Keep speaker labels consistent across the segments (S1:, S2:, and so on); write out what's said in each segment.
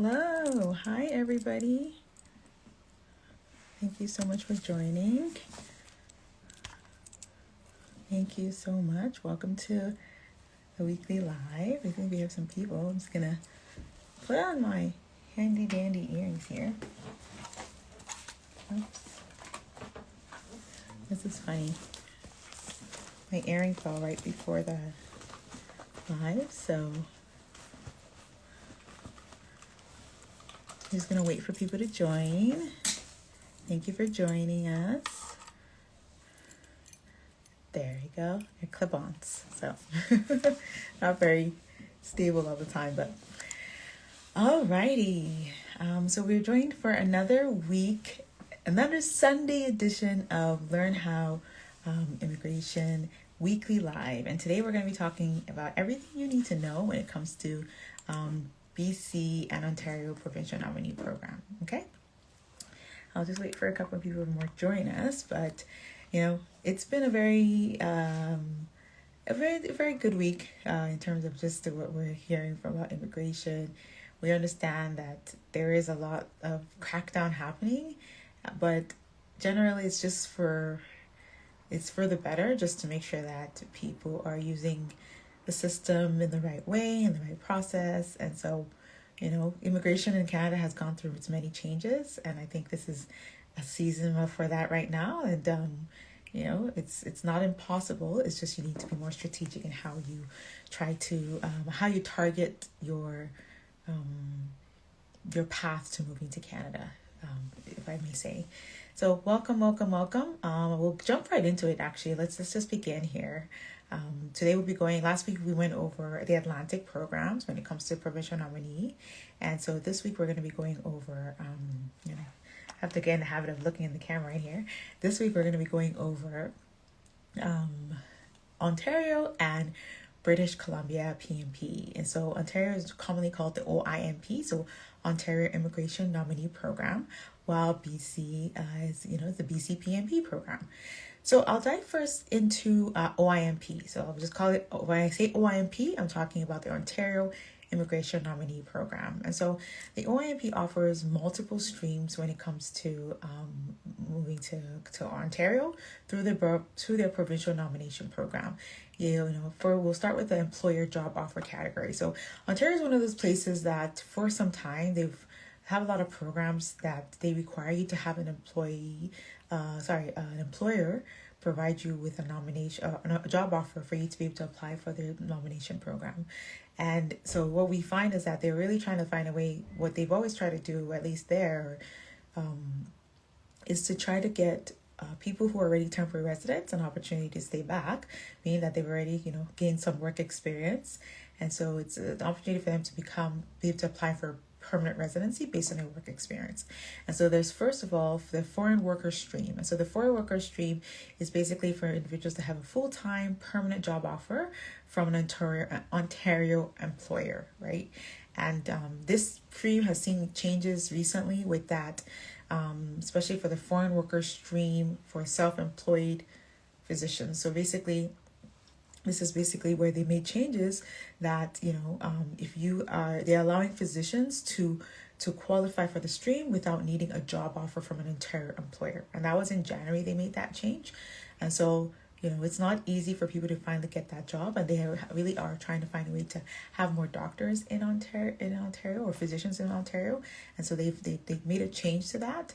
S1: Hello. Hi, everybody. Thank you so much for joining. Thank you so much. Welcome to the weekly live. I think we have some people. I'm just going to put on my handy dandy earrings here. Oops. This is funny. My earring fell right before the live, so I'm just going to wait for people to join. Thank you for joining us. There you go. Your clip-ons. So not very stable all the time, but alrighty. So we're joined for another week, another Sunday edition of Learn How Immigration Weekly Live. And today we're going to be talking about everything you need to know when it comes to BC and Ontario Provincial Nominee Program. Okay? I'll just wait for a couple of people to more join us, but it's been a very good week in terms of just what we're hearing from about immigration. We understand that there is a lot of crackdown happening, but generally it's for the better, just to make sure that people are using the system in the right way, in the right process. And so immigration in Canada has gone through its many changes, and I think this is a season for that right now. And it's not impossible. It's just you need to be more strategic in how you try to how you target your path to moving to Canada, if I may say. So welcome. We'll jump right into it. Actually, let's just begin here. Today we'll be last week we went over the Atlantic programs when it comes to provincial nominee. And so this week we're going to be going over, I have to get in the habit of looking in the camera right here. This week we're going to be going over Ontario and British Columbia PNP. And so Ontario is commonly called the OIMP, so Ontario Immigration Nominee Program, while BC is, the BCPNP program. So I'll dive first into OIMP. So I'll just call it, when I say OIMP, I'm talking about the Ontario Immigration Nominee Program. And so the OIMP offers multiple streams when it comes to moving to Ontario through their provincial nomination program. We'll start with the employer job offer category. So Ontario is one of those places that for some time they've have a lot of programs that they require you to have an employer provide you with a nomination, a job offer for you to be able to apply for their nomination program. And so what we find is that they're really trying to find a way, what they've always tried to do, at least there, is to try to get people who are already temporary residents an opportunity to stay back, meaning that they've already, gained some work experience. And so it's an opportunity for them to be able to apply for permanent residency based on their work experience. And so there's, first of all, the foreign worker stream. And so the foreign worker stream is basically for individuals to have a full-time permanent job offer from an Ontario employer, right? And this stream has seen changes recently with that, especially for the foreign worker stream for self-employed physicians. So basically, this is basically where they made changes that, they're allowing physicians to qualify for the stream without needing a job offer from an Ontario employer. And that was in January they made that change. And so, it's not easy for people to finally get that job, and they really are trying to find a way to have more doctors in Ontario or physicians in Ontario. And so they've made a change to that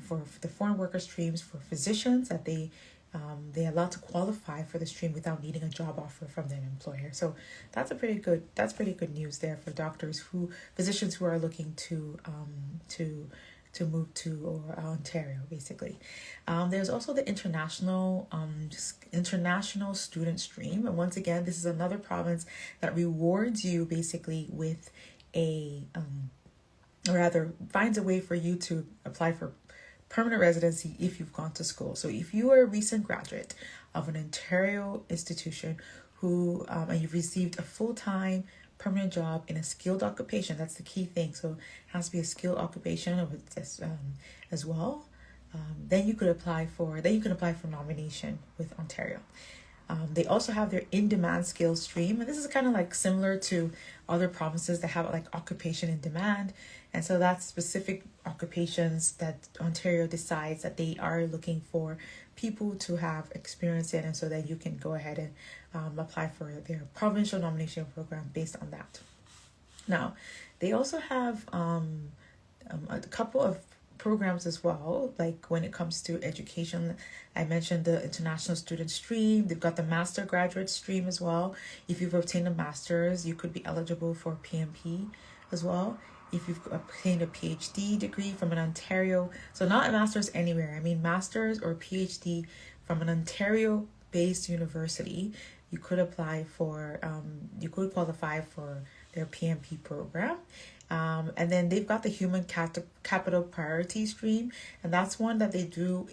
S1: for the foreign worker streams for physicians, that they're allowed to qualify for the stream without needing a job offer from their employer. So that's pretty good news there for physicians who are looking to move to Ontario, basically. There's also the international student stream. And once again, this is another province that rewards you basically with or rather finds a way for you to apply for permanent residency if you've gone to school. So if you are a recent graduate of an Ontario institution who and you've received a full-time permanent job in a skilled occupation, that's the key thing. So it has to be a skilled occupation as well. Then you can apply for nomination with Ontario. They also have their in-demand skills stream, and this is kind of like similar to other provinces that have like occupation in demand. And so that's specific occupations that Ontario decides that they are looking for people to have experience in, and so that you can go ahead and apply for their provincial nomination program based on that. Now, they also have a couple of programs as well, like when it comes to education. I mentioned the international student stream. They've got the master graduate stream as well. If you've obtained a master's, you could be eligible for PNP as well. If you've obtained a PhD degree from an Ontario, so not a master's anywhere, I mean master's or PhD from an Ontario based university, you could apply for, you could qualify for their PNP program. And then they've got the human capital priority stream, and that's one that they do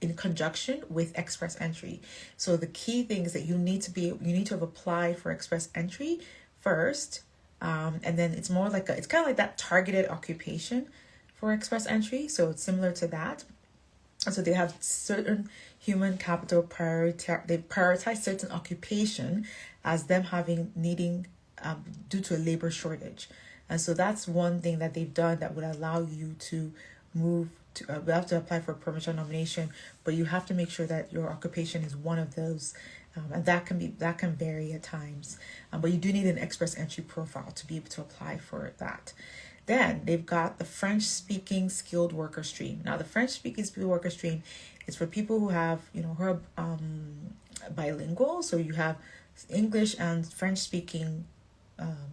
S1: in conjunction with express entry. So the key thing is that you need to have applied for express entry first, and then it's more like it's kind of like that targeted occupation for express entry. So it's similar to that. And so they have certain human capital priority. They prioritize certain occupation as them needing due to a labor shortage. And so that's one thing that they've done that would allow you to move to, we have to apply for a provincial nomination, but you have to make sure that your occupation is one of those. And that can vary at times. But you do need an express entry profile to be able to apply for that. Then they've got the French speaking skilled worker stream. Now the French speaking skilled worker stream is for people who have, who are bilingual. So you have English and French speaking,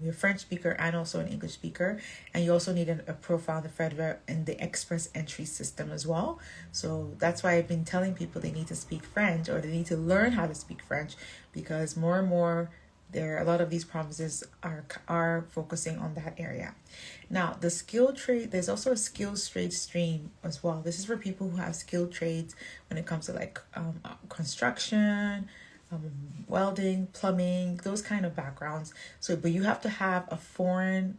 S1: you're a French speaker and also an English speaker, and you also need a profile in the federal and the express entry system as well. So that's why I've been telling people they need to speak French, or they need to learn how to speak French, because more and more a lot of these provinces are focusing on that area. Now the skilled trade, there's also a skills trade stream as well. This is for people who have skilled trades when it comes to like construction, welding, plumbing, those kind of backgrounds. So, but you have to have a foreign,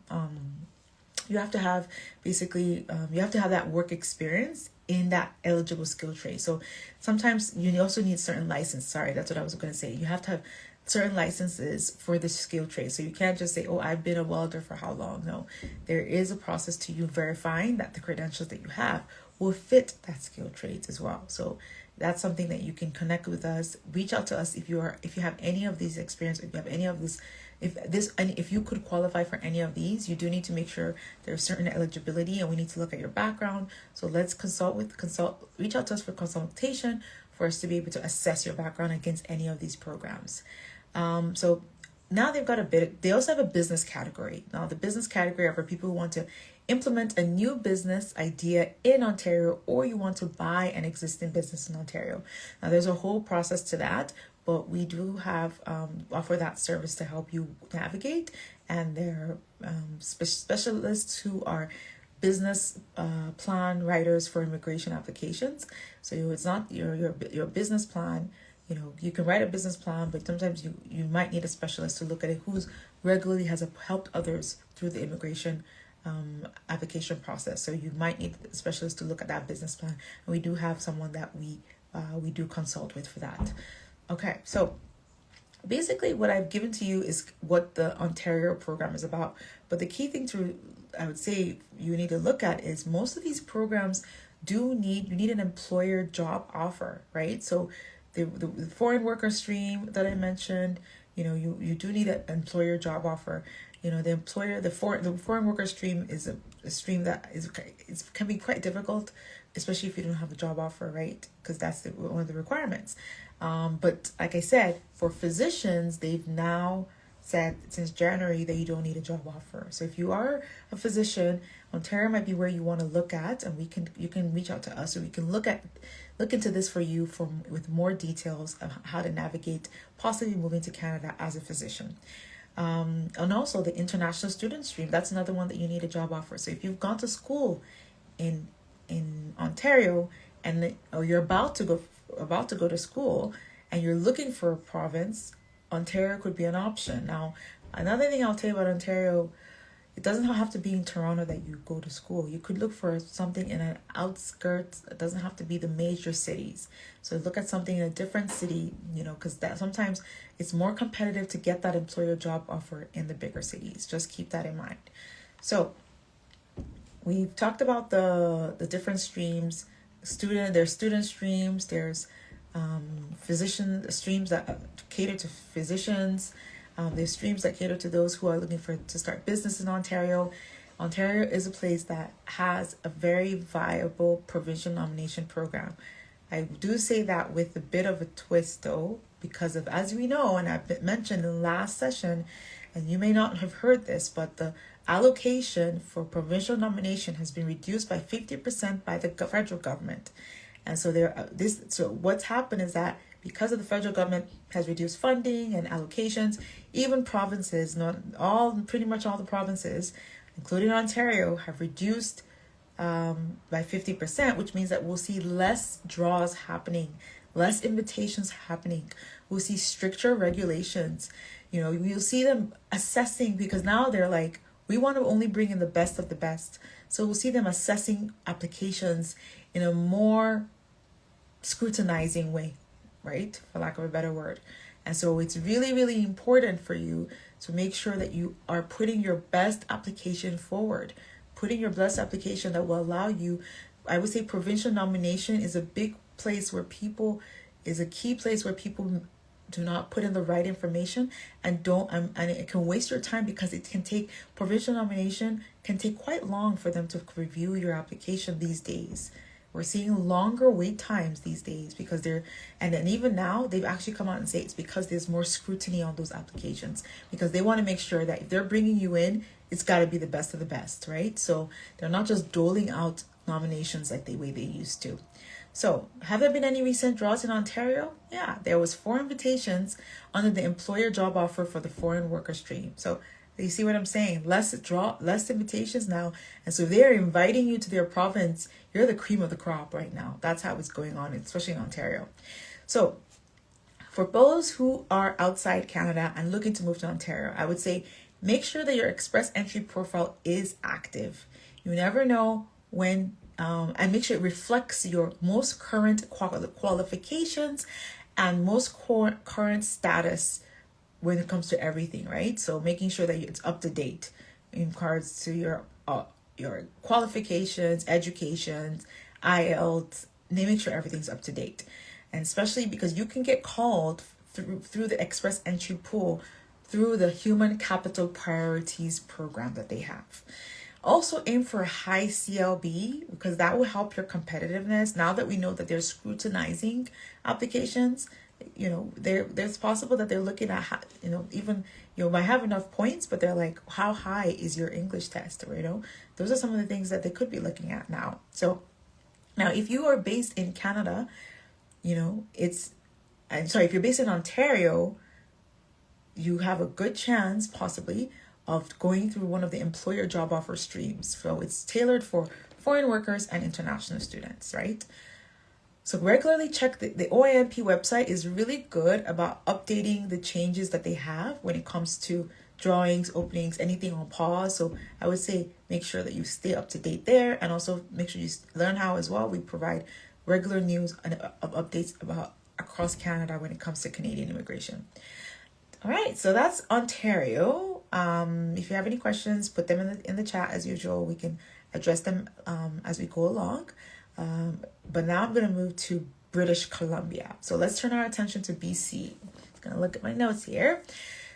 S1: you have to have you have to have that work experience in that eligible skill trade. So sometimes you also need certain license. Sorry, that's what I was going to say. You have to have certain licenses for the skill trade. So you can't just say, oh, I've been a welder for how long? No, there is a process to you verifying that the credentials that you have will fit that skill trades as well. So that's something that you can connect with us. Reach out to us if you have any of these experience, if you have any of this, if you could qualify for any of these. You do need to make sure there's certain eligibility, and we need to look at your background. So let's reach out to us for consultation for us to be able to assess your background against any of these programs. So now they also have a business category. Now the business category are for people who want to implement a new business idea in Ontario, or you want to buy an existing business in Ontario. Now there's a whole process to that, but we do have offer that service to help you navigate, and there are specialists who are business plan writers for immigration applications. So it's not your business plan. You can write a business plan, but sometimes you might need a specialist to look at it who's regularly has helped others through the immigration application process. So you might need a specialist to look at that business plan, and we do have someone that we do consult with for that. Okay, so basically what I've given to you is what the Ontario program is about. But the key thing I would say you need to look at is most of these programs you need an employer job offer, right? So the foreign worker stream that I mentioned, you do need an employer job offer. The foreign worker stream is a stream that can be quite difficult, especially if you don't have a job offer, right? Because that's one of the requirements. But like I said, for physicians, they've now said since January that you don't need a job offer. So if you are a physician, Ontario might be where you want to look at, and you can reach out to us, so we can look into this for you with more details of how to navigate possibly moving to Canada as a physician. And also the international student stream, that's another one that you need a job offer. So if you've gone to school in Ontario or you're about to go to school and you're looking for a province, Ontario could be an option. Now, another thing I'll tell you about Ontario it doesn't have to be in Toronto that you go to school. You could look for something in an outskirts. It doesn't have to be the major cities. So look at something in a different city, because that sometimes it's more competitive to get that employer job offer in the bigger cities. Just keep that in mind. So we've talked about the different streams. There's student streams. There's physician streams that cater to physicians. There's streams that cater to those who are looking to start business in Ontario. Ontario is a place that has a very viable provincial nomination program. I do say that with a bit of a twist though, because of, as we know, and I've mentioned in the last session, and you may not have heard this, but the allocation for provincial nomination has been reduced by 50% by the federal government. And so so what's happened is that because of the federal government has reduced funding and allocations, even provinces, pretty much all the provinces, including Ontario, have reduced by 50%, which means that we'll see less draws happening, less invitations happening. We'll see stricter regulations. We'll see them assessing, because now they're like, we want to only bring in the best of the best. So we'll see them assessing applications in a more scrutinizing way, right? For lack of a better word. And so it's really, really important for you to make sure that you are putting your best application forward, putting your best application that will allow you. I would say provincial nomination is a key place where people do not put in the right information and it can waste your time, because provincial nomination can take quite long for them to review your application these days. We're seeing longer wait times these days because and then even now they've actually come out and say it's because there's more scrutiny on those applications, because they want to make sure that if they're bringing you in, it's got to be the best of the best, right? So they're not just doling out nominations like the way they used to. So have there been any recent draws in Ontario? Yeah, there was 4 invitations under the employer job offer for the foreign worker stream. So you see what I'm saying? Less invitations now. And so they're inviting you to their province. You're the cream of the crop right now. That's how it's going on, especially in Ontario. So for those who are outside Canada and looking to move to Ontario, I would say make sure that your express entry profile is active. You never know when, and make sure it reflects your most current qualifications and most current status when it comes to everything, right? So making sure that it's up to date in regards to your qualifications, education, IELTS, make sure everything's up to date. And especially because you can get called through the express entry pool through the Human Capital Priorities program that they have. Also aim for a high CLB, because that will help your competitiveness. Now that we know that they're scrutinizing applications, there's possible that they're looking at, even you might have enough points, but they're like, how high is your English test? Those are some of the things that they could be looking at now. So now if you are based in Canada, if you're based in Ontario, you have a good chance possibly of going through one of the employer job offer streams. So it's tailored for foreign workers and international students, right? So regularly check the OIMP website is really good about updating the changes that they have when it comes to drawings, openings, anything on pause. So I would say make sure that you stay up to date there, and also make sure you learn how as well. We provide regular news and updates about across Canada when it comes to Canadian immigration. All right, so that's Ontario. If you have any questions, put them in the chat as usual. We can address them as we go along. But now I'm going to move to British Columbia. So let's turn our attention to BC. I'm going to look at my notes here.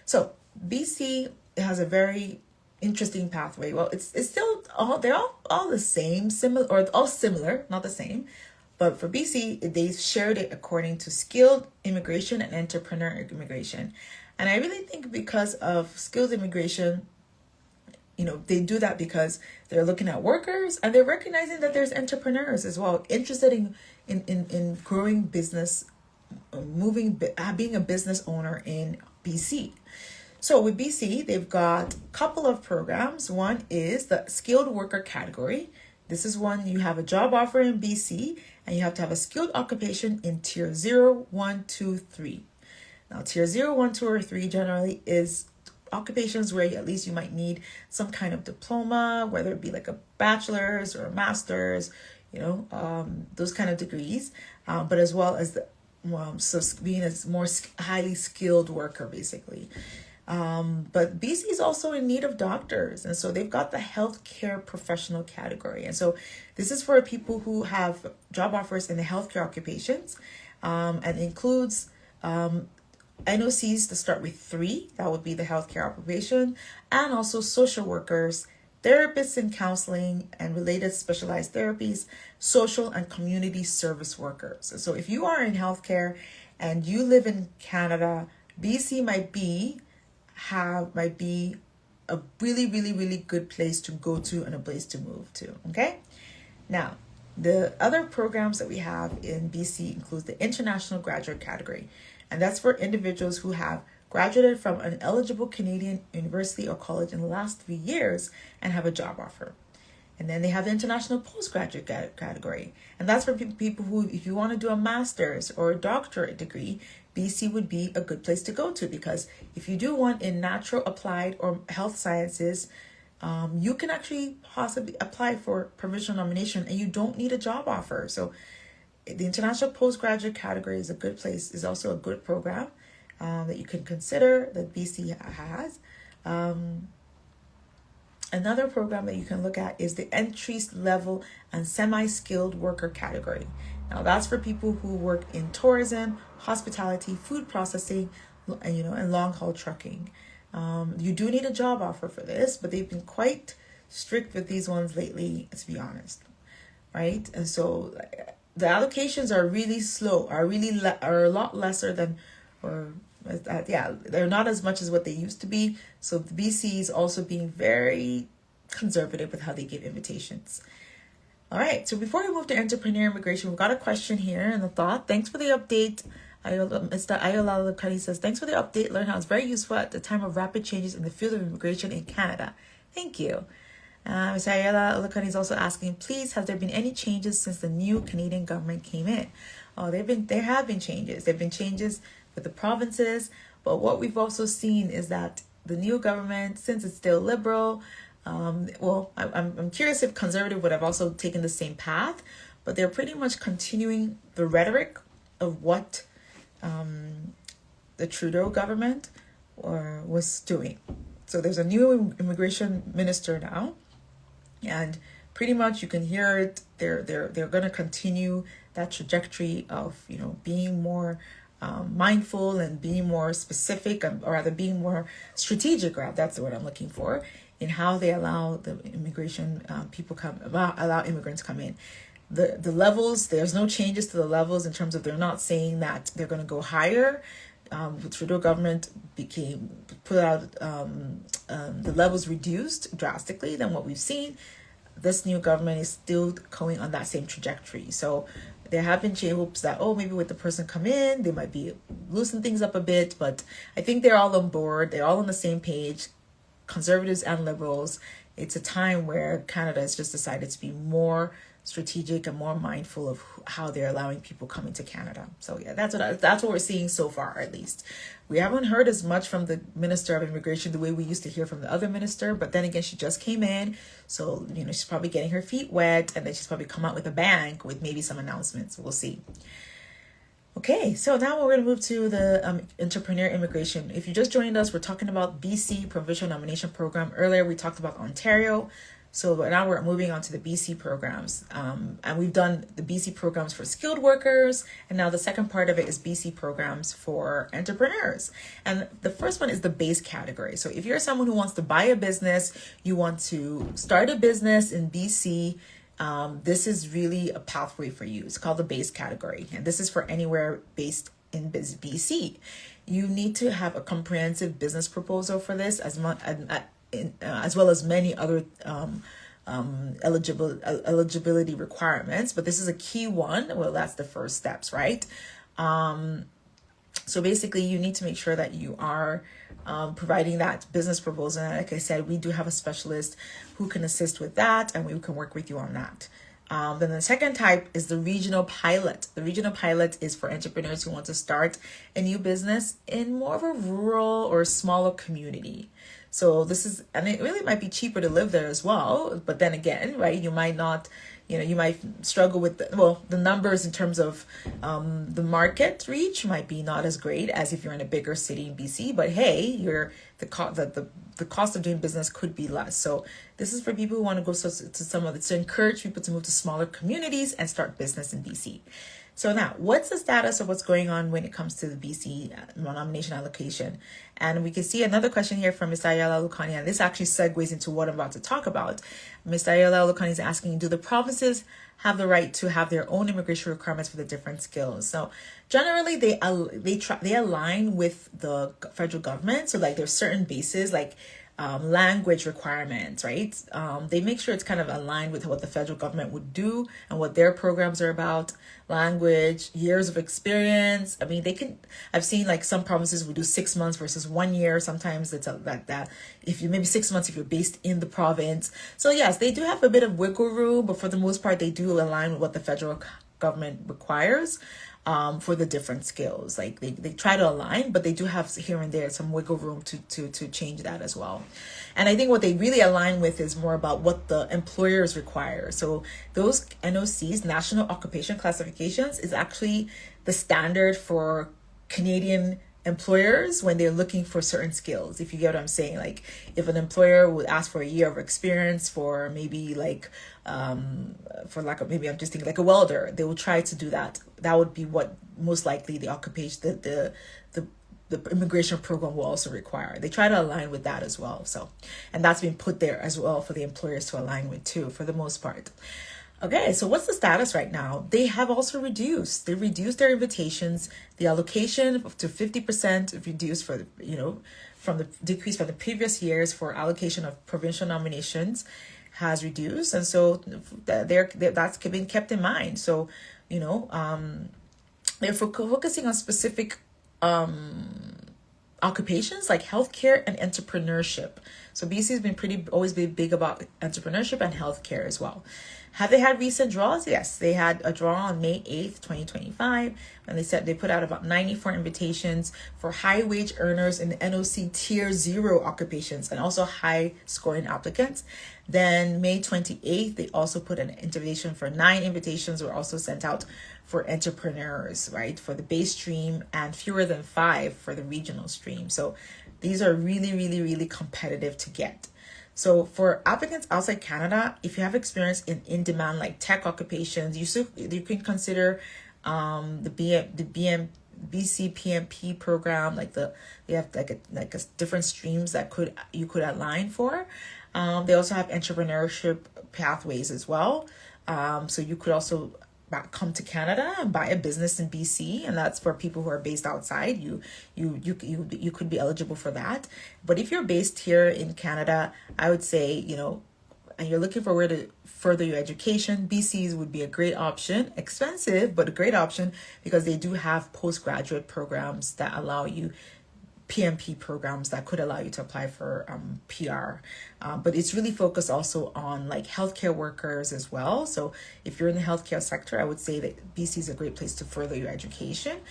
S1: So BC has a very interesting pathway. Well, it's still they're all the same, similar, not the same. But for BC, they shared it according to skilled immigration and entrepreneur immigration. And I really think because of skilled immigration, they do that because they're looking at workers and they're recognizing that there's entrepreneurs as well, interested in growing business, being a business owner in BC. So with BC, they've got a couple of programs. One is the skilled worker category. This is one you have a job offer in BC and you have to have a skilled occupation in tier 0, 1, 2, 3. Now, tier 0, 1, 2, or 3 generally is occupations where at least you might need some kind of diploma, whether it be like a bachelor's or a master's, those kind of degrees, but as well as so being a more highly skilled worker, basically. But BC is also in need of doctors. And so they've got the healthcare professional category. And so this is for people who have job offers in the healthcare occupations, and includes NOCs to start with 3. That would be the healthcare occupation, and also social workers, therapists in counseling and related specialized therapies, social and community service workers. So if you are in healthcare and you live in Canada, BC might be a really, really, really good place to go to and a place to move to. Okay. Now, the other programs that we have in BC includes the international graduate category, and that's for individuals who have graduated from an eligible Canadian university or college in the last 3 years and have a job offer. And then they have the international postgraduate category, and that's for people who, if you want to do a master's or a doctorate degree, BC would be a good place to go to, because if you do one in natural, applied, or health sciences, you can actually possibly apply for provincial nomination and you don't need a job offer. So the international postgraduate category is a good place, is also a good program that you can consider that BC has. Another program that you can look at is the entry level and semi-skilled worker category. Now that's for people who work in tourism, hospitality, food processing, and long haul trucking. You do need a job offer for this, but they've been quite strict with these ones lately, to be honest, right? And so the allocations are really slow, are a lot lesser than, they're not as much as what they used to be. So the BC is also being very conservative with how they give invitations. All right, so before we move to entrepreneur immigration, we've got a question here and a thought. Thanks for the update. Mr. Ayola Lukani says, thanks for the update. Learn how it's very useful at the time of rapid changes in the field of immigration in Canada. Thank you. Mr. Ayola Lukani is also asking, please, have there been any changes since the new Canadian government came in? Oh, there have been changes. There have been changes with the provinces, but what we've also seen is that the new government, since it's still liberal, I'm curious if conservative would have also taken the same path, but they're pretty much continuing the rhetoric of what the Trudeau government was doing. So there's a new immigration minister now, and pretty much you can hear it. They're going to continue that trajectory of being more mindful and being more specific, or rather being more strategic. That's the word I'm looking for, in how they allow the immigration allow immigrants come in. The levels, there's no changes to the levels in terms of, they're not saying that they're going to go higher. The Trudeau government put out the levels reduced drastically than what we've seen. This new government is still going on that same trajectory. So there have been hopes that, maybe with the person come in, they might be loosen things up a bit, but I think they're all on board. They're all on the same page, conservatives and liberals. It's a time where Canada has just decided to be more strategic and more mindful of how they're allowing people coming to Canada. So yeah, that's what we're seeing so far, at least. We haven't heard as much from the Minister of Immigration the way we used to hear from the other minister, but then again, she just came in, so she's probably getting her feet wet, and then she's probably come out with a bang with maybe some announcements. We'll see. Okay, so now we're going to move to the entrepreneur immigration. If you just joined us, we're talking about BC Provincial Nomination Program. Earlier, we talked about Ontario. So now we're moving on to the BC programs. And we've done the BC programs for skilled workers. And now the second part of it is BC programs for entrepreneurs. And the first one is the base category. So if you're someone who wants to buy a business, you want to start a business in BC, this is really a pathway for you. It's called the base category. And this is for anywhere based in BC. You need to have a comprehensive business proposal for this, as well as many other eligibility requirements, but this is a key one. Well, that's the first steps, right? So basically, you need to make sure that you are providing that business proposal. And like I said, we do have a specialist who can assist with that, and we can work with you on that. Then the second type is the regional pilot. The regional pilot is for entrepreneurs who want to start a new business in more of a rural or smaller community. So this is, and it really might be cheaper to live there as well. But then again, right, you might not, you might struggle with the numbers in terms of the market reach might be not as great as if you're in a bigger city in BC. But hey, the cost of doing business could be less. So this is for people who want to go to encourage people to move to smaller communities and start business in BC. So now, what's the status of what's going on when it comes to the BC nomination allocation? And we can see another question here from Mr. Ayala Lukani, and this actually segues into what I'm about to talk about. Mr. Ayala Lukani is asking, do the provinces have the right to have their own immigration requirements for the different skills? So generally, they align with the federal government. So like there's certain bases like language requirements, right? They make sure it's kind of aligned with what the federal government would do and what their programs are about. Language, years of experience. I mean, I've seen like some provinces would do 6 months versus 1 year. Sometimes it's like that. If you maybe 6 months if you're based in the province. So yes, they do have a bit of wiggle room, but for the most part, they do align with what the federal government requires. For the different skills, like they try to align, but they do have here and there some wiggle room to change that as well. And I think what they really align with is more about what the employers require. So those NOCs, National Occupation Classifications, is actually the standard for Canadian employers when they're looking for certain skills, if you get what I'm saying. Like if an employer would ask for a year of experience for maybe like maybe I'm just thinking like a welder, they will try to do that. That would be what most likely the occupation the immigration program will also require. They try to align with that as well. So, and that's been put there as well for the employers to align with too, for the most part. Okay, so what's the status right now? They have also reduced. They reduced their invitations. The allocation to 50% reduced from the decrease from the previous years for allocation of provincial nominations has reduced, and so that's been kept in mind. So they're focusing on specific occupations like healthcare and entrepreneurship. So BC has always been big about entrepreneurship and healthcare as well. Have they had recent draws? Yes, they had a draw on May 8th, 2025, and they said they put out about 94 invitations for high wage earners in the NOC Tier 0 occupations and also high scoring applicants. Then May 28th, they also put an invitation for 9 invitations were also sent out for entrepreneurs, right, for the base stream, and fewer than 5 for the regional stream. So these are really, really, really competitive to get. So for applicants outside Canada, if you have experience in in-demand like tech occupations, you can consider the BCPNP program. They have like a different streams that you could align for. They also have entrepreneurship pathways as well. So you could also come to Canada and buy a business in BC, and that's for people who are based outside. You could be eligible for that. But if you're based here in Canada, I would say, and you're looking for where to further your education, BC's would be a great option. Expensive, but a great option because they do have postgraduate programs that allow you PNP programs that could allow you to apply for PR. But it's really focused also on like healthcare workers as well. So if you're in the healthcare sector, I would say that BC is a great place to further your education.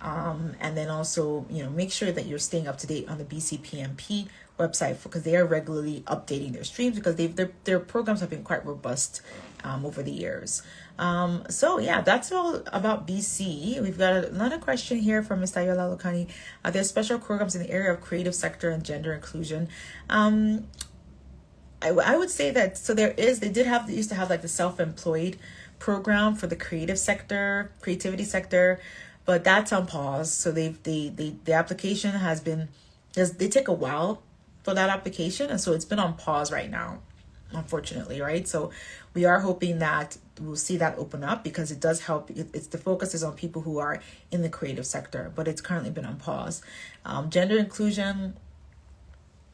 S1: And then also, make sure that you're staying up to date on the BCPNP website because they are regularly updating their streams because their programs have been quite robust over the years. So yeah, that's all about BC. We've got another question here from Mr. Ayala Lukani. Are there special programs in the area of creative sector and gender inclusion? I would say that, so they used to have like the self-employed program for the creativity sector, but that's on pause. So the application they take a while for that application. And so it's been on pause right now, unfortunately, right? So we are hoping that we'll see that open up because it does help. The focus is on people who are in the creative sector, but it's currently been on pause. Gender inclusion,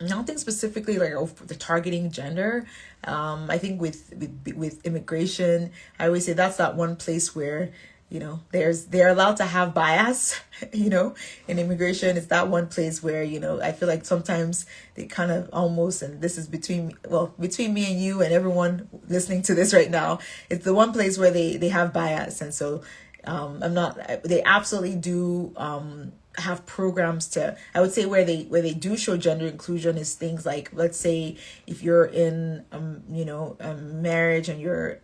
S1: nothing specifically like the targeting gender. I think with immigration, I always say that's that one place where they're allowed to have bias. In immigration, it's that one place where, I feel like sometimes they kind of almost, and this is between me and you and everyone listening to this right now, it's the one place where they have bias. And so they absolutely do have programs I would say where they do show gender inclusion is things like, let's say if you're in a marriage and you're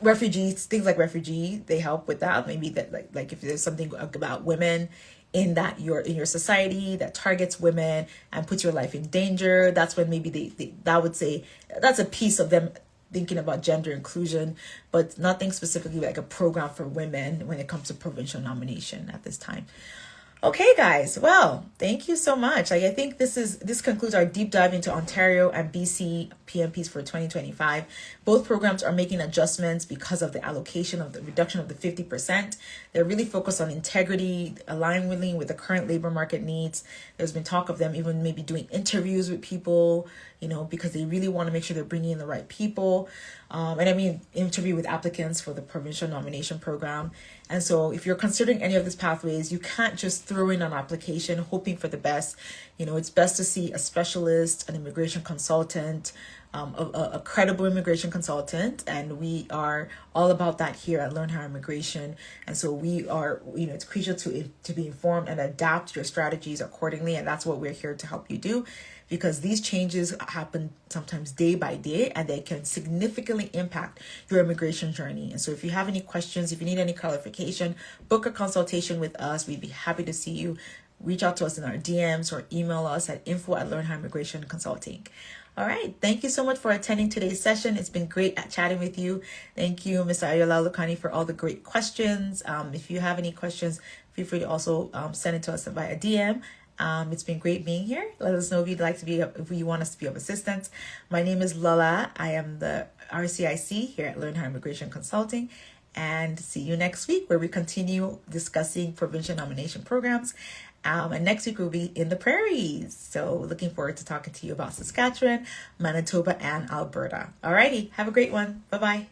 S1: refugees, things like refugee, they help with that. Maybe that like if there's something about women in your society that targets women and puts your life in danger, that's when maybe that would say that's a piece of them thinking about gender inclusion, but nothing specifically like a program for women when it comes to provincial nomination at this time. Okay, guys. Well, thank you so much. I think this concludes our deep dive into Ontario and BC PNPs for 2025. Both programs are making adjustments because of the allocation of the reduction of the 50%. They're really focused on integrity, aligning with the current labor market needs. There's been talk of them even maybe doing interviews with people, because they really want to make sure they're bringing in the right people. Interview with applicants for the provincial nomination program. And so if you're considering any of these pathways, you can't just throw in an application hoping for the best. It's best to see a specialist, an immigration consultant, a credible immigration consultant. And we are all about that here at Learn How Immigration. And so we are, it's crucial to be informed and adapt your strategies accordingly. And that's what we're here to help you do, because these changes happen sometimes day by day and they can significantly impact your immigration journey. And so if you have any questions, if you need any clarification, book a consultation with us. We'd be happy to see you. Reach out to us in our DMs or email us at info@learnhowimmigration.consulting. All right. Thank you so much for attending today's session. It's been great chatting with you. Thank you, Mr. Ayola Lukani, for all the great questions. If you have any questions, feel free to also send it to us via DM. It's been great being here. Let us know if you want us to be of assistance. My name is Lola. I am the RCIC here at Learn How Immigration Consulting. And see you next week where we continue discussing provincial nomination programs. And next week we'll be in the prairies. So looking forward to talking to you about Saskatchewan, Manitoba, and Alberta. Alrighty, have a great one. Bye-bye.